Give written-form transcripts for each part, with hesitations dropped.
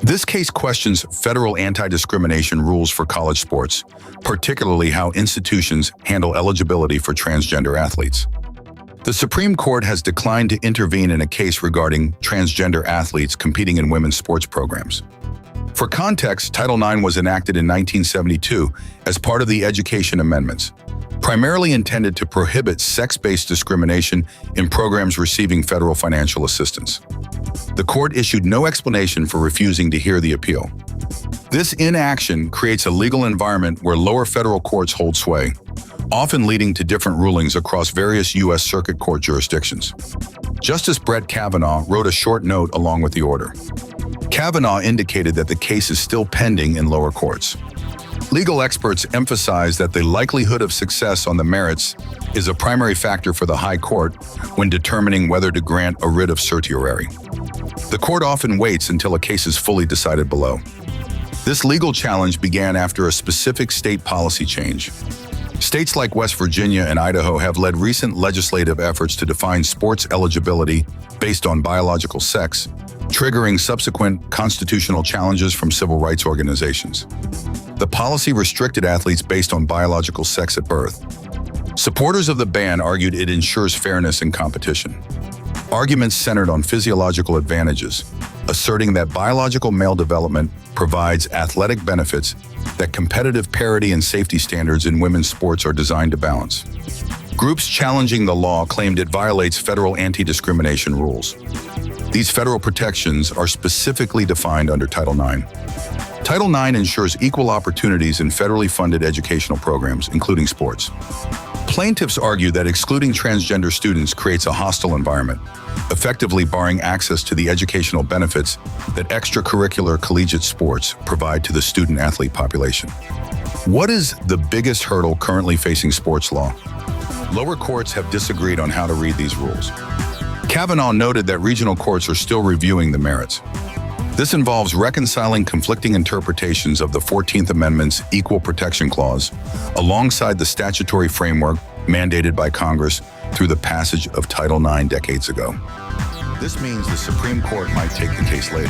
This case questions federal anti-discrimination rules for college sports, particularly how institutions handle eligibility for transgender athletes. The Supreme Court has declined to intervene in a case regarding transgender athletes competing in women's sports programs. For context, Title IX was enacted in 1972 as part of the Education Amendments, primarily intended to prohibit sex-based discrimination in programs receiving federal financial assistance. The court issued no explanation for refusing to hear the appeal. This inaction creates a legal environment where lower federal courts hold sway, often leading to different rulings across various U.S. Circuit Court jurisdictions. Justice Brett Kavanaugh wrote a short note along with the order. Kavanaugh indicated that the case is still pending in lower courts. Legal experts emphasize that the likelihood of success on the merits is a primary factor for the High Court when determining whether to grant a writ of certiorari. The court often waits until a case is fully decided below. This legal challenge began after a specific state policy change. States like West Virginia and Idaho have led recent legislative efforts to define sports eligibility based on biological sex, triggering subsequent constitutional challenges from civil rights organizations. The policy restricted athletes based on biological sex at birth. Supporters of the ban argued it ensures fairness in competition. Arguments centered on physiological advantages, asserting that biological male development provides athletic benefits that competitive parity and safety standards in women's sports are designed to balance. Groups challenging the law claimed it violates federal anti-discrimination rules. These federal protections are specifically defined under Title IX. Title IX ensures equal opportunities in federally funded educational programs, including sports. Plaintiffs argue that excluding transgender students creates a hostile environment, effectively barring access to the educational benefits that extracurricular collegiate sports provide to the student-athlete population. What is the biggest hurdle currently facing sports law? Lower courts have disagreed on how to read these rules. Kavanaugh noted that regional courts are still reviewing the merits. This involves reconciling conflicting interpretations of the 14th Amendment's Equal Protection Clause alongside the statutory framework mandated by Congress through the passage of Title IX decades ago. This means the Supreme Court might take the case later.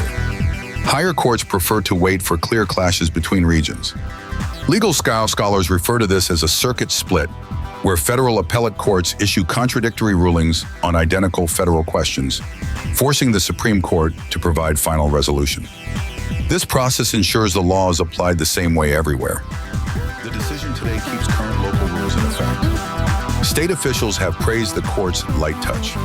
Higher courts prefer to wait for clear clashes between regions. Legal scholars refer to this as a circuit split, where federal appellate courts issue contradictory rulings on identical federal questions, forcing the Supreme Court to provide final resolution. This process ensures the law is applied the same way everywhere. The decision today keeps current local rules in effect. State officials have praised the court's light touch.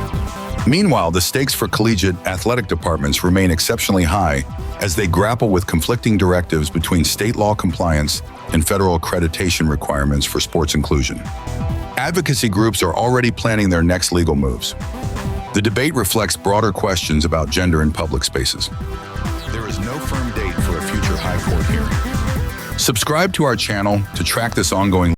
Meanwhile, the stakes for collegiate athletic departments remain exceptionally high as they grapple with conflicting directives between state law compliance and federal accreditation requirements for sports inclusion. Advocacy groups are already planning their next legal moves. The debate reflects broader questions about gender in public spaces. There is no firm date for a future High Court hearing. Subscribe to our channel to track this ongoing